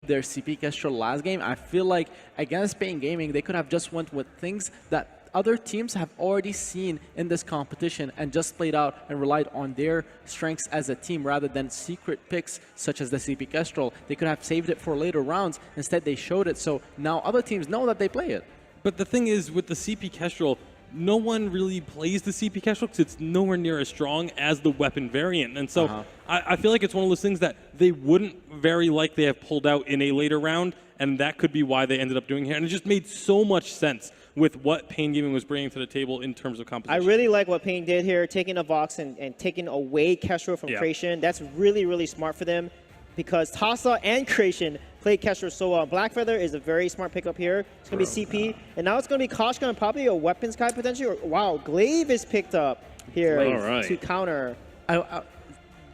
their CP Kestrel last game. I feel like against Pain Gaming, they could have just went with things that other teams have already seen in this competition and just played out and relied on their strengths as a team rather than secret picks such as the CP Kestrel. They could have saved it for later rounds. Instead, they showed it, so now other teams know that they play it. But the thing is, with the CP Kestrel, no one really plays the CP Kestrel because it's nowhere near as strong as the weapon variant. And so I feel like it's one of those things that they wouldn't very likely have pulled out in a later round, and that could be why they ended up doing here. And it just made so much sense with what Pain Gaming was bringing to the table in terms of composition. I really like what Pain did here, taking a Vox and taking away Kestrel from Creation. That's really, really smart for them because Tasa and Creation played Kestrel so well. Blackfeather is a very smart pickup here. It's going to be CP, and now it's going to be Koshka and probably a weapons guy potentially. Wow, Glaive is picked up here to counter.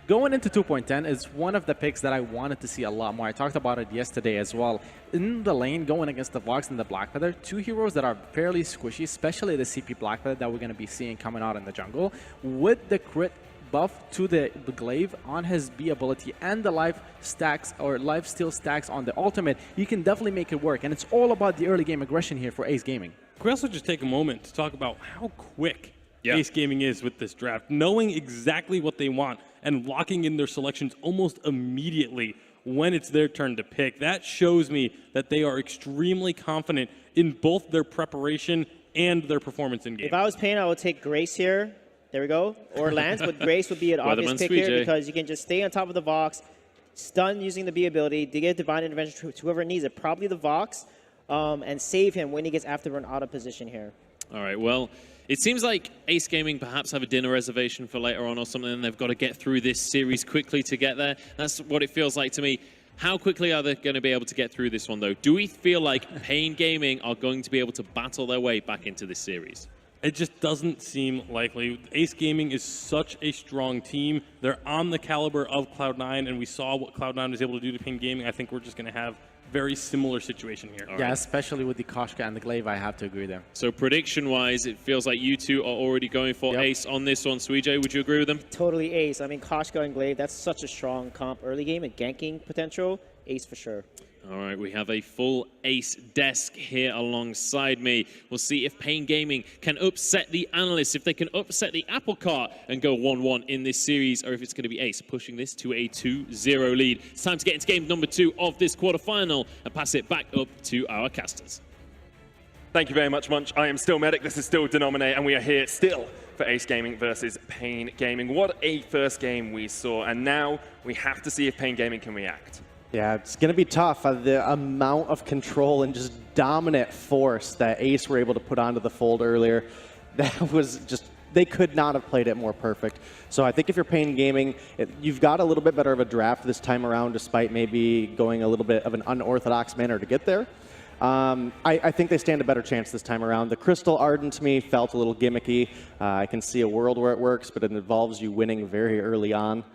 Going into 2.10 is one of the picks that I wanted to see a lot more. I talked about it yesterday as well. In the lane, going against the Vox and the Blackfeather, two heroes that are fairly squishy, especially the CP Blackfeather that we're going to be seeing coming out in the jungle. With the crit buff to the Glaive on his B ability and the life stacks or life steal stacks on the ultimate, you can definitely make it work. And it's all about the early game aggression here for Ace Gaming. Can we also just take a moment to talk about how quick Ace Gaming is with this draft, knowing exactly what they want and locking in their selections almost immediately when it's their turn to pick. That shows me that they are extremely confident in both their preparation and their performance in game. If I was Pain, I would take Grace here. There we go. Or Lance, but Grace would be an obvious pick here because you can just stay on top of the Vox, stun using the B ability, to get Divine Intervention to whoever needs it, probably the Vox, and save him when he gets afterburn out of position here. All right, well, it seems like Ace Gaming perhaps have a dinner reservation for later on or something, and they've got to get through this series quickly to get there. That's what it feels like to me. How quickly are they going to be able to get through this one, though? Do we feel like Pain Gaming are going to be able to battle their way back into this series? It just doesn't seem likely. Ace Gaming is such a strong team. They're on the caliber of Cloud9, and we saw what Cloud9 was able to do to Pain Gaming. I think we're just going to have very similar situation here. Yeah, especially with the Koshka and the Glaive, I have to agree there. So prediction-wise, it feels like you two are already going for Ace on this one. Suijay, would you agree with them? Totally Ace. I mean, Koshka and Glaive, that's such a strong comp early game and ganking potential. Ace for sure. All right, we have a full Ace desk here alongside me. We'll see if Pain Gaming can upset the analysts, if they can upset the apple cart and go 1-1 in this series, or if it's going to be Ace pushing this to a 2-0 lead. It's time to get into game number 2 of this quarterfinal and pass it back up to our casters. Thank you very much, Munch. I am still Medic. This is still Denominate, and we are here still for Ace Gaming versus Pain Gaming. What a first game we saw, and now we have to see if Pain Gaming can react. Yeah, it's going to be tough. The amount of control and just dominant force that Ace were able to put onto the fold earlier, that was just, they could not have played it more perfect. So I think if you're Pain Gaming, you've got a little bit better of a draft this time around, despite maybe going a little bit of an unorthodox manner to get there. I think they stand a better chance this time around. The Crystal Ardent to me felt a little gimmicky. I can see a world where it works, but it involves you winning very early on.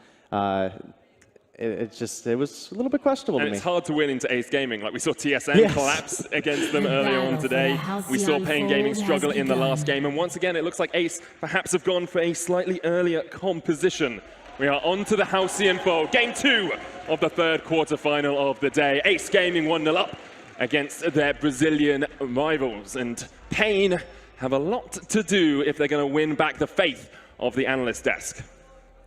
It was a little bit questionable to me. And it's hard to win into Ace Gaming. Like we saw TSM collapse against them earlier on today. We saw Pain Gaming struggle in the last game. And once again, it looks like Ace perhaps have gone for a slightly earlier composition. We are on to the Halcyon Fold. Game 2 of the third quarterfinal of the day. Ace Gaming 1-0 up against their Brazilian rivals. And Pain have a lot to do if they're going to win back the faith of the analyst desk.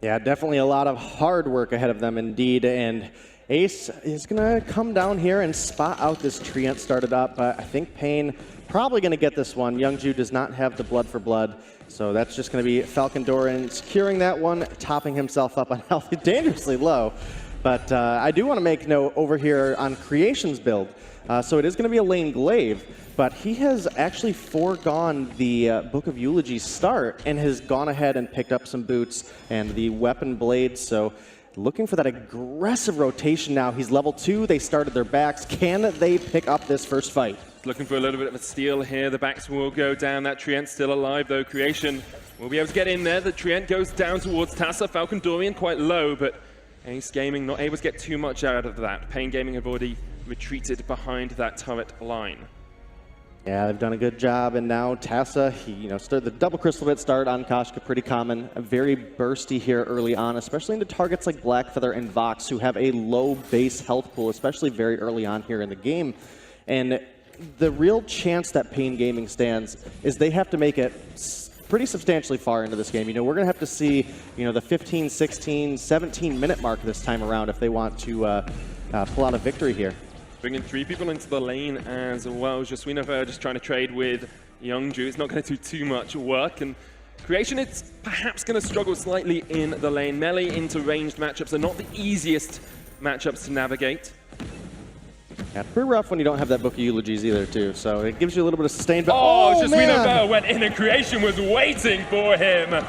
Yeah, definitely a lot of hard work ahead of them indeed, and Ace is going to come down here and spot out this Treant started up, but I think Pain probably going to get this one. Youngju does not have the blood for blood, so that's just going to be Falcon Doran securing that one, topping himself up on health dangerously low. But I do want to make note over here on Creation's build. So it is going to be a lane Glaive, but he has actually foregone the Book of Eulogy start and has gone ahead and picked up some boots and the weapon blades. So looking for that aggressive rotation now. He's level 2. They started their backs. Can they pick up this first fight? Looking for a little bit of a steal here. The backs will go down. That Treant still alive, though. Creation will be able to get in there. The Treant goes down towards Tassa. Falcon Dorian quite low, but Ace Gaming not able to get too much out of that. Pain Gaming have already retreated behind that turret line. Yeah, they've done a good job, and now Tassa, the double crystal bit start on Koshka, pretty common. Very bursty here early on, especially into targets like Blackfeather and Vox, who have a low base health pool, especially very early on here in the game. And the real chance that Pain Gaming stands is they have to make it pretty substantially far into this game. We're going to have to see, the 15, 16, 17-minute mark this time around if they want to pull out a victory here. Bringing 3 people into the lane as well. Jaswinova just trying to trade with Youngju. It's not going to do too much work. And Creation, it's perhaps going to struggle slightly in the lane. Melee into ranged matchups are not the easiest matchups to navigate. Yeah, pretty rough when you don't have that book of eulogies either, too. So it gives you a little bit of sustain. But Jaswinova went in and Creation was waiting for him.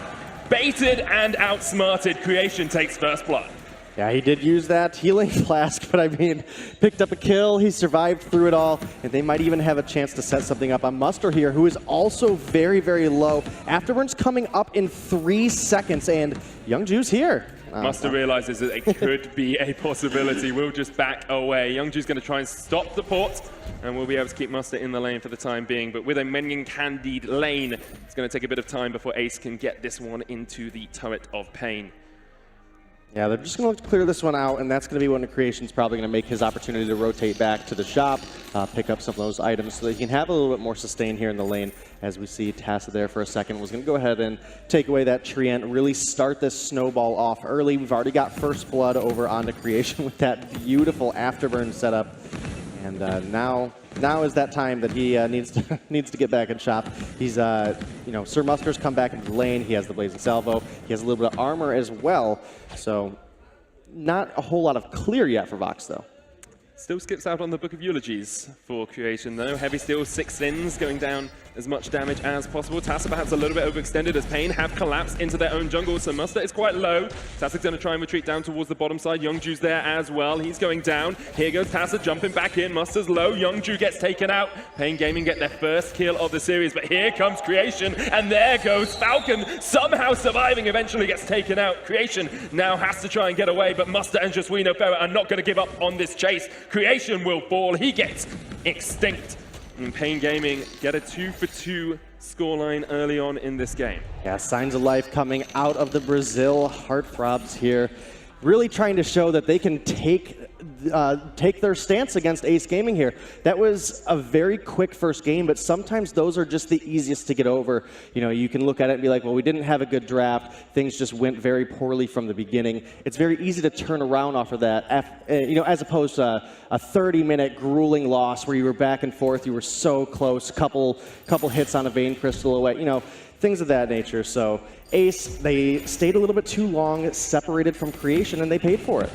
Baited and outsmarted. Creation takes first blood. Yeah, he did use that healing flask, but picked up a kill, he survived through it all, and they might even have a chance to set something up on Muster here, who is also very, very low. Afterwards coming up in 3 seconds, and Youngju's here. Muster realizes that it could be a possibility. We'll just back away. Youngju's going to try and stop the port, and we'll be able to keep Muster in the lane for the time being. But with a Menyon Candied lane, it's going to take a bit of time before Ace can get this one into the Turret of Pain. Yeah, they're just going to clear this one out, and that's going to be when the Creation's probably going to make his opportunity to rotate back to the shop, pick up some of those items so that he can have a little bit more sustain here in the lane. As we see Tassa there for a second, was going to go ahead and take away that Treant, really start this snowball off early. We've already got first blood over onto Creation with that beautiful afterburn setup. And now is that time that he needs to get back in shop. He's, Sir Muster's come back into the lane. He has the Blazing Salvo. He has a little bit of armor as well. So not a whole lot of clear yet for Vox, though. Still skips out on the Book of Eulogies for Creation, though. Heavy Steel, 6 Sins, going down as much damage as possible. Tassa perhaps a little bit overextended as Pain have collapsed into their own jungle, so Muster is quite low. Tassa's going to try and retreat down towards the bottom side. Youngju's there as well. He's going down. Here goes Tassa jumping back in. Muster's low. Youngju gets taken out. Pain Gaming get their first kill of the series, but here comes Creation, and there goes Falcon, somehow surviving, eventually gets taken out. Creation now has to try and get away, but Muster and Jaswinova are not going to give up on this chase. Creation will fall. He gets extinct. And Pain Gaming get a 2-for-2 scoreline early on in this game. Yeah, signs of life coming out of the Brazil heartthrobs here. Really trying to show that they can take their stance against Ace Gaming here. That was a very quick first game, but sometimes those are just the easiest to get over. You can look at it and be like, well, we didn't have a good draft. Things just went very poorly from the beginning. It's very easy to turn around off of that, as opposed to a 30-minute grueling loss where you were back and forth. You were so close, couple hits on a Vein Crystal away, things of that nature. So Ace, they stayed a little bit too long, separated from Creation, and they paid for it.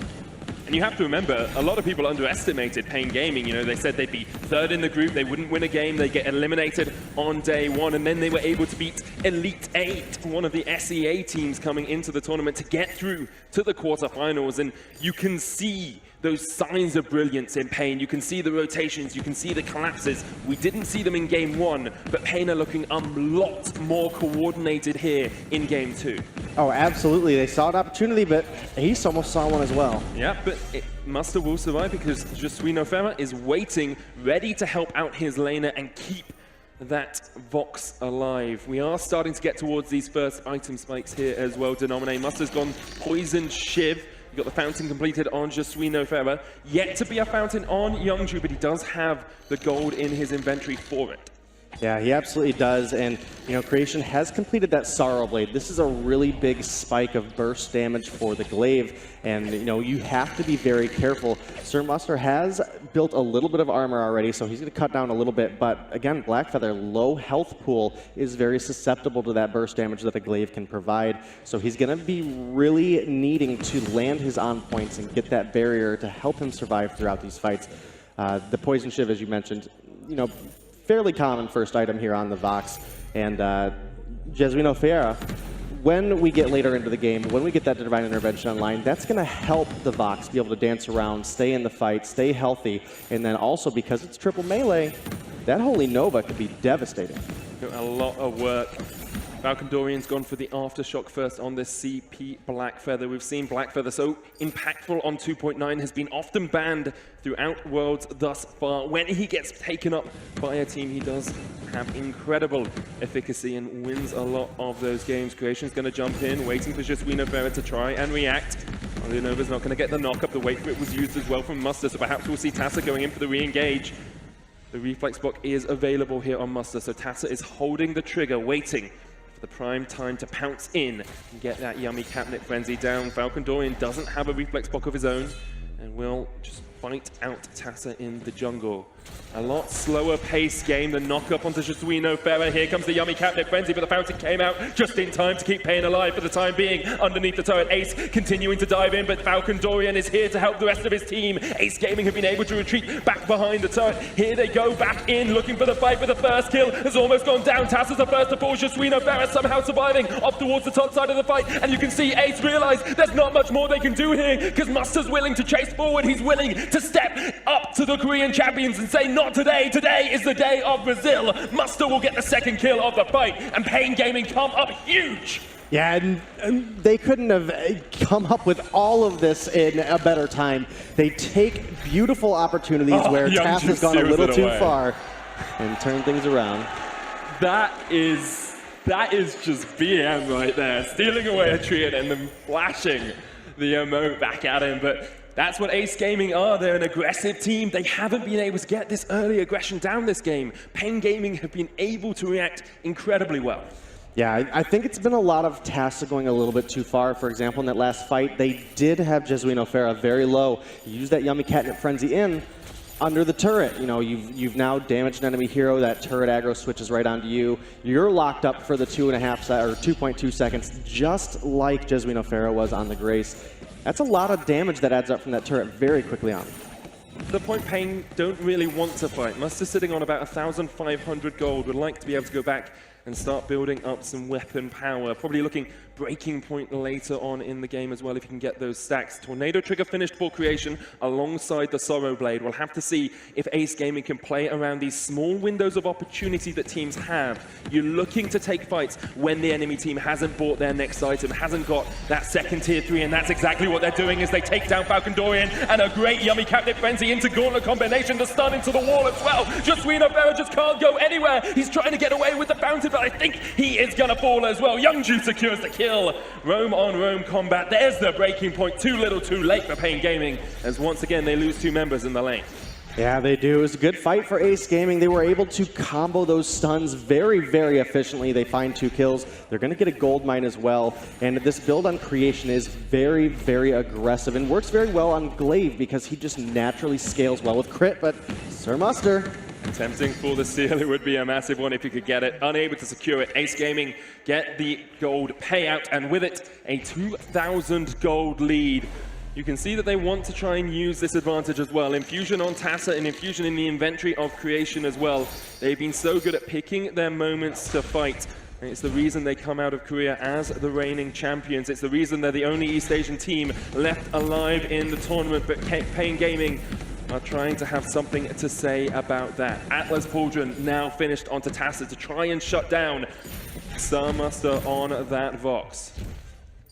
And you have to remember, a lot of people underestimated Pain Gaming. They said they'd be third in the group, they wouldn't win a game, they'd get eliminated on day one, and then they were able to beat Elite 8, one of the SEA teams coming into the tournament, to get through to the quarterfinals. And you can see those signs of brilliance in Pain. You can see the rotations, you can see the collapses. We didn't see them in game 1, but Pain are looking a lot more coordinated here in game 2. Oh, absolutely. They saw an opportunity, but Ace almost saw one as well. Yeah, but Muster will survive because Jaswinova is waiting, ready to help out his laner and keep that Vox alive. We are starting to get towards these first item spikes here as well. Denominate Muster's gone Poison Shiv. We've got the fountain completed on Jaswinova. Yet to be a fountain on Youngju, but he does have the gold in his inventory for it. Yeah, he absolutely does, and Creation has completed that Sorrow Blade. This is a really big spike of burst damage for the Glaive, and you have to be very careful. Sir Muster has built a little bit of armor already, so he's going to cut down a little bit, but again, Blackfeather, low health pool, is very susceptible to that burst damage that the Glaive can provide, so he's going to be really needing to land his on points and get that barrier to help him survive throughout these fights. The Poison Shiv, as you mentioned, fairly common first item here on the Vox, and Jaswinova, when we get later into the game, when we get that Divine Intervention online, that's going to help the Vox be able to dance around, stay in the fight, stay healthy, and then also because it's triple melee, that Holy Nova could be devastating. A lot of work Vainglory's gone for the aftershock first on this CP Blackfeather. We've seen Blackfeather so impactful on 2.9, has been often banned throughout Worlds thus far. When he gets taken up by a team, he does have incredible efficacy and wins a lot of those games. Creation's going to jump in, waiting for Jesuino Ferrer to try and react. Leonova's not going to get the knock-up. The wait for it was used as well from Muster, so perhaps we'll see Tassa going in for the re-engage. The reflex block is available here on Muster, so Tassa is holding the trigger, waiting for the prime time to pounce in and get that yummy catnip frenzy down. Vainglory doesn't have a reflex block of his own and will just fight out Tassa in the jungle. A lot slower pace game. The knock-up onto Jesuino Ferrer. Here comes the yummy catnip frenzy, but the fountain came out just in time to keep Pain alive for the time being. Underneath the turret, Ace continuing to dive in, but Vainglory is here to help the rest of his team. Ace Gaming have been able to retreat back behind the turret. Here they go back in, looking for the fight, but the first kill has almost gone down. Tassa's the first to fall. Jesuino Ferrer somehow surviving off towards the top side of the fight, and you can see Ace realize there's not much more they can do here, because Muster's willing to chase forward. He's willing to step up to the Korean champions and say, not today. Today is the day of Brazil. Muster will get the second kill of the fight, and Pain Gaming come up huge. Yeah, and they couldn't have come up with all of this in a better time. They take beautiful opportunities where Taff has gone a little too far and turn things around. That is just BM right there, stealing away a Triad and then flashing the emote back at him. But that's what Ace Gaming are. They're an aggressive team. They haven't been able to get this early aggression down this game. Pain Gaming have been able to react incredibly well. Yeah, I think it's been a lot of Tassa going a little bit too far. For example, in that last fight, they did have Jesuino Ferrer very low. You use that yummy catnip frenzy in under the turret. You know, you've now damaged an enemy hero. That turret aggro switches right onto you. You're locked up for the 2.2 seconds, just like Jesuino Ferrer was on the Grace. That's a lot of damage that adds up from that turret very quickly on. The point Pain don't really want to fight. Muster sitting on about 1,500 gold, would like to be able to go back and start building up some weapon power. Probably looking breaking point later on in the game as well if you can get those stacks. Tornado Trigger finished for Creation alongside the Sorrow Blade. We'll have to see if Ace Gaming can play around these small windows of opportunity that teams have. You're looking to take fights when the enemy team hasn't bought their next item, hasn't got that second tier 3, and that's exactly what they're doing as they take down Vainglory, and a great yummy Catnip Frenzy into Gauntlet combination to stun into the wall as well. Jesuino Ferrer just can't go anywhere. He's trying to get away with the fountain, but I think he is gonna fall as well. Youngju secures the kill. Roam on roam combat. There's the breaking point. Too little, too late for Pain Gaming, as once again they lose 2 members in the lane. Yeah, they do. It was a good fight for Ace Gaming. They were able to combo those stuns very, very efficiently. They find 2 kills. They're going to get a gold mine as well. And this build on Creation is very, very aggressive and works very well on Glaive because he just naturally scales well with crit. But Sir Muster, Attempting for the seal, it would be a massive one if you could get it. Unable to secure it. Ace Gaming get the gold payout, and with it, a 2,000 gold lead. You can see that they want to try and use this advantage as well. Infusion on Tassa and Infusion in the inventory of Creation as well. They've been so good at picking their moments to fight. And it's the reason they come out of Korea as the reigning champions. It's the reason they're the only East Asian team left alive in the tournament. But Pain Gaming are trying to have something to say about that. Atlas Pauldron now finished onto Tassa to try and shut down Sir Muster on that Vox.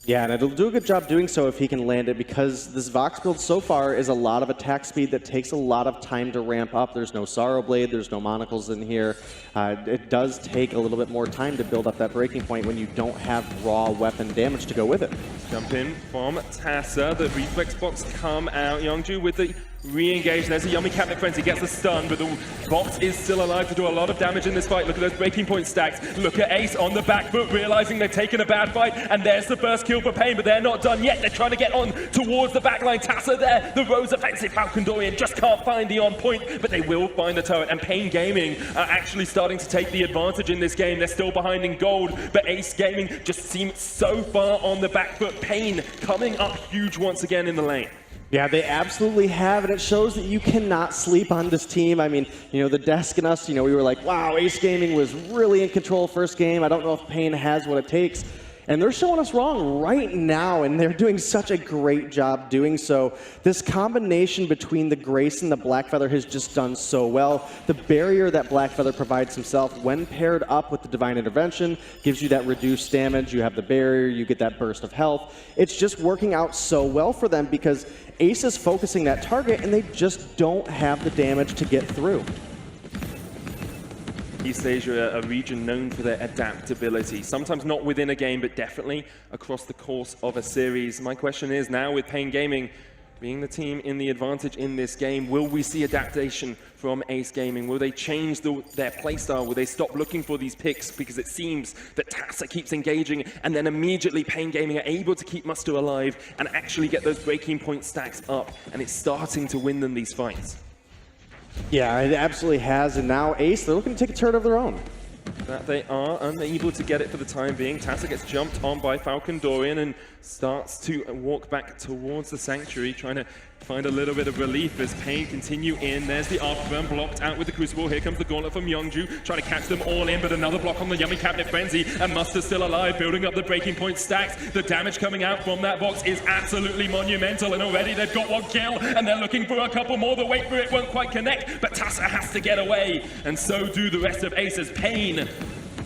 Yeah, and it'll do a good job doing so if he can land it, because this Vox build so far is a lot of attack speed that takes a lot of time to ramp up. There's no Sorrow Blade, there's no Monocles in here. It does take a little bit more time to build up that breaking point when you don't have raw weapon damage to go with it. Jump in from Tassa, the reflex box come out. Youngju with the re-engage. There's a yummy Catnip Frenzy, gets the stun, but the Vox is still alive to do a lot of damage in this fight. Look at those breaking point stacks. Look at Ace on the back foot, realizing they've taken a bad fight, and there's the first kill for Pain, but they're not done yet. They're trying to get on towards the backline. Tassa there, the Rose offensive. Vainglory just can't find the on point, but they will find the turret, and Pain Gaming are actually starting to take the advantage in this game. They're still behind in gold, but Ace Gaming just seems so far on the back foot. Pain coming up huge once again in the lane. Yeah, they absolutely have, and it shows that you cannot sleep on this team. I mean, you know, the desk and us, you know, we were like, wow, Ace Gaming was really in control first game. I don't know if Pain has what it takes. And they're showing us wrong right now, and they're doing such a great job doing so. This combination between the Grace and the Blackfeather has just done so well. The barrier that Blackfeather provides himself when paired up with the Divine Intervention gives you that reduced damage. You have the barrier, you get that burst of health. It's just working out so well for them because Ace is focusing that target, and they just don't have the damage to get through. East Asia, a region known for their adaptability, sometimes not within a game, but definitely across the course of a series. My question is now, with Pain Gaming being the team in the advantage in this game, will we see adaptation from Ace Gaming? Will they change their playstyle? Will they stop looking for these picks? Because it seems that Tassa keeps engaging, and then immediately Pain Gaming are able to keep Muster alive and actually get those breaking point stacks up, and it's starting to win them these fights. Yeah, it absolutely has, and now Ace, they're looking to take a turret of their own. That they are unable to get it for the time being. Tassa gets jumped on by Falcon Dorian and starts to walk back towards the Sanctuary, trying to find a little bit of relief as Pain continue in. There's the Afterburn blocked out with the Crucible. Here comes the Gauntlet from Youngju, trying to catch them all in, but another block on the Yummy Cabinet Frenzy, and Muster's still alive, building up the breaking point stacks. The damage coming out from that box is absolutely monumental, and already they've got one kill, and they're looking for a couple more. The wait for it won't quite connect, but Tassa has to get away, and so do the rest of Aces. Pain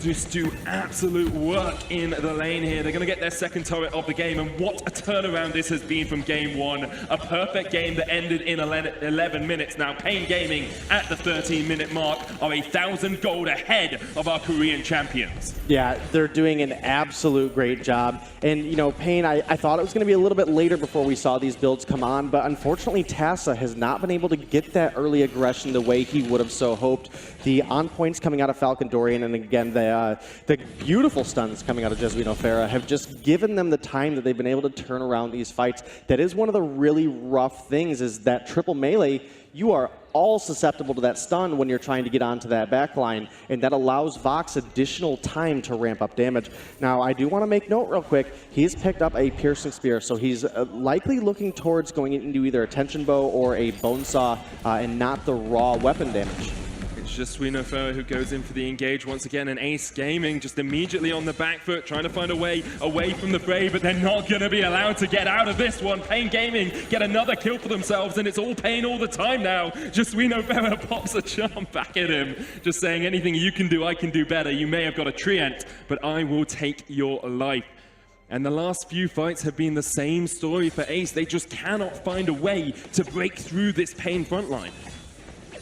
just do absolute work in the lane here. They're going to get their second turret of the game, and what a turnaround this has been from game one. A perfect game that ended in 11 minutes. Now Pain Gaming at the 13-minute mark are 1,000 gold ahead of our Korean champions. Yeah, they're doing an absolute great job. And, you know, Pain, I thought it was going to be a little bit later before we saw these builds come on, but unfortunately Tassa has not been able to get that early aggression the way he would have so hoped. The on-points coming out of Falcon Dorian, and again, the beautiful stuns coming out of Jesuino Farah have just given them the time that they've been able to turn around these fights. That is one of the really rough things, is that triple melee, you are all susceptible to that stun when you're trying to get onto that backline, and that allows Vox additional time to ramp up damage. Now, I do want to make note real quick, he's picked up a Piercing Spear, so he's likely looking towards going into either a Tension Bow or a Bone Saw, and not the raw weapon damage. Jesuino Farah who goes in for the engage once again, and Ace Gaming just immediately on the back foot, trying to find a way away from the fray, but they're not going to be allowed to get out of this one. Pain Gaming get another kill for themselves, and it's all Pain all the time now. Jesuino Farah pops a charm back at him, just saying, anything you can do, I can do better. You may have got a Treant, but I will take your life. And the last few fights have been the same story for Ace. They just cannot find a way to break through this Pain front line.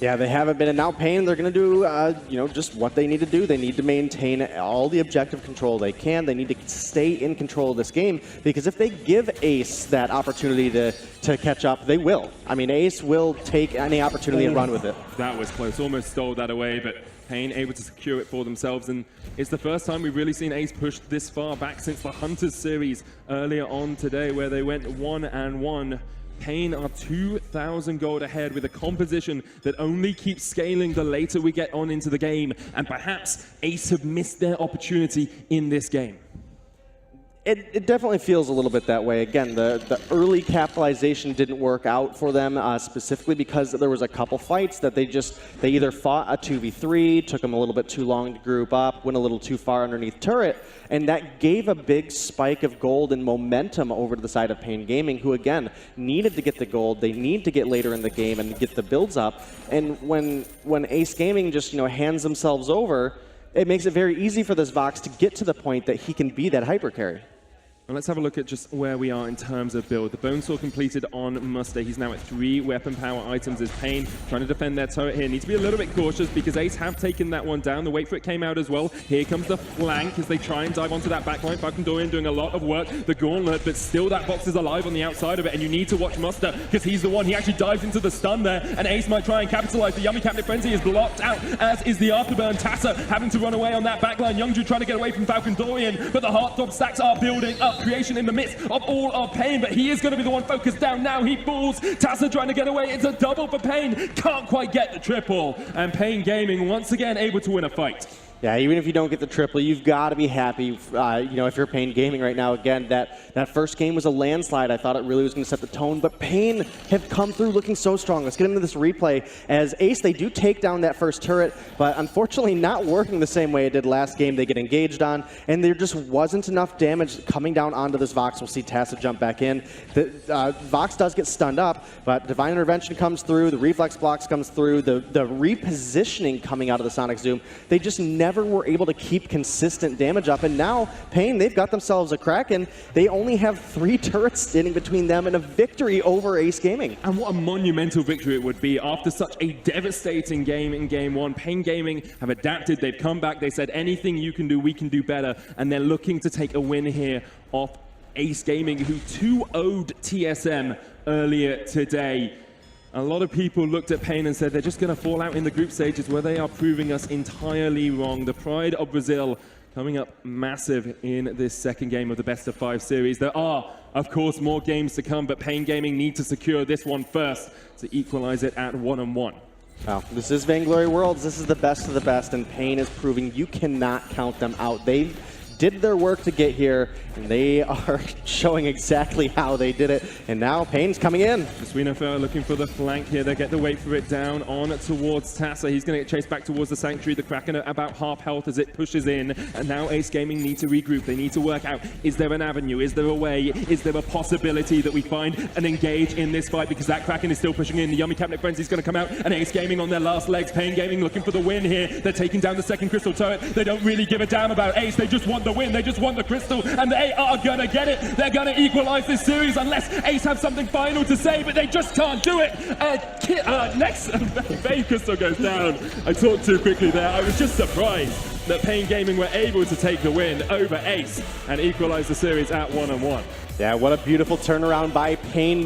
Yeah, they haven't been, and now Pain, they're going to do, you know, just what they need to do. They need to maintain all the objective control they can. They need to stay in control of this game, because if they give Ace that opportunity to catch up, they will. I mean, Ace will take any opportunity and run with it. That was close, almost stole that away, but Pain able to secure it for themselves, and it's the first time we've really seen Ace push this far back since the Hunters series earlier on today, where they went 1-1. Pain are 2,000 gold ahead with a composition that only keeps scaling the later we get on into the game, and perhaps Ace have missed their opportunity in this game. It definitely feels a little bit that way. Again, the early capitalization didn't work out for them, specifically because there was a couple fights that they either fought a 2v3, took them a little bit too long to group up, went a little too far underneath turret, and that gave a big spike of gold and momentum over to the side of Pain Gaming, who again needed to get the gold. They need to get later in the game and get the builds up. And when Ace Gaming just, you know, hands themselves over, it makes it very easy for this Vox to get to the point that he can be that hyper carry. Well, let's have a look at just where we are in terms of build. The Bone Saw completed on Muster. He's now at 3 weapon power items as Pain trying to defend their turret here. Needs to be a little bit cautious because Ace have taken that one down. The wait for it came out as well. Here comes the flank as they try and dive onto that backline. Falcon Dorian doing a lot of work. The Gauntlet, but still that box is alive on the outside of it, and you need to watch Muster because he's the one. He actually dives into the stun there, and Ace might try and capitalize. The Yummy Cabinet Frenzy is blocked out, as is the Afterburn. Tassa having to run away on that backline. Youngju trying to get away from Falcon Dorian, but the Heartthrob stacks are building up. Creation in the midst of all of Pain, but he is going to be the one focused down now. He falls. Tassa trying to get away. It's a double for Pain. Can't quite get the triple. And Pain Gaming once again able to win a fight. Yeah, even if you don't get the triple, you've got to be happy, you know, if you're Pain Gaming right now. Again, that first game was a landslide. I thought it really was going to set the tone, but Pain have come through looking so strong. Let's get into this replay. As Ace, they do take down that first turret, but unfortunately not working the same way it did last game. They get engaged on, and there just wasn't enough damage coming down onto this Vox. We'll see Tassa jump back in. Vox does get stunned up, but Divine Intervention comes through, the Reflex Blocks comes through, the repositioning coming out of the Sonic Zoom. They just never were able to keep consistent damage up, and now Pain, they've got themselves a Kraken. They only have 3 turrets standing between them and a victory over Ace Gaming. And what a monumental victory it would be after such a devastating game in Game 1. Pain Gaming have adapted, they've come back, they said anything you can do, we can do better, and they're looking to take a win here off Ace Gaming, who 2-0'd TSM earlier today. A lot of people looked at Pain and said they're just going to fall out in the group stages, where they are proving us entirely wrong. The pride of Brazil coming up massive in this second game of the best of 5 series. There are, of course, more games to come, but Pain Gaming need to secure this one first to equalize it at 1-1. Wow, this is Vainglory Worlds. This is the best of the best, and Pain is proving you cannot count them out. They did their work to get here, and they are showing exactly how they did it. And now Pain's coming in. Swinofer looking for the flank here. They get the wait for it down on towards Tassa. He's going to get chased back towards the Sanctuary. The Kraken at about half health as it pushes in. And now Ace Gaming need to regroup. They need to work out, is there an avenue? Is there a way? Is there a possibility that we find and engage in this fight? Because that Kraken is still pushing in. The Yummy Cabinet Frenzy is going to come out. And Ace Gaming on their last legs. Pain Gaming looking for the win here. They're taking down the second crystal turret. They don't really give a damn about Ace. They just want the win. They just want the crystal. And they are going to get it. They're going to equalize this series unless Ace have something final to say, but they just can't do it. Next, Bay Crystal goes down. I talked too quickly there. I was just surprised that Pain Gaming were able to take the win over Ace and equalize the series at 1-1. Yeah, what a beautiful turnaround by Pain.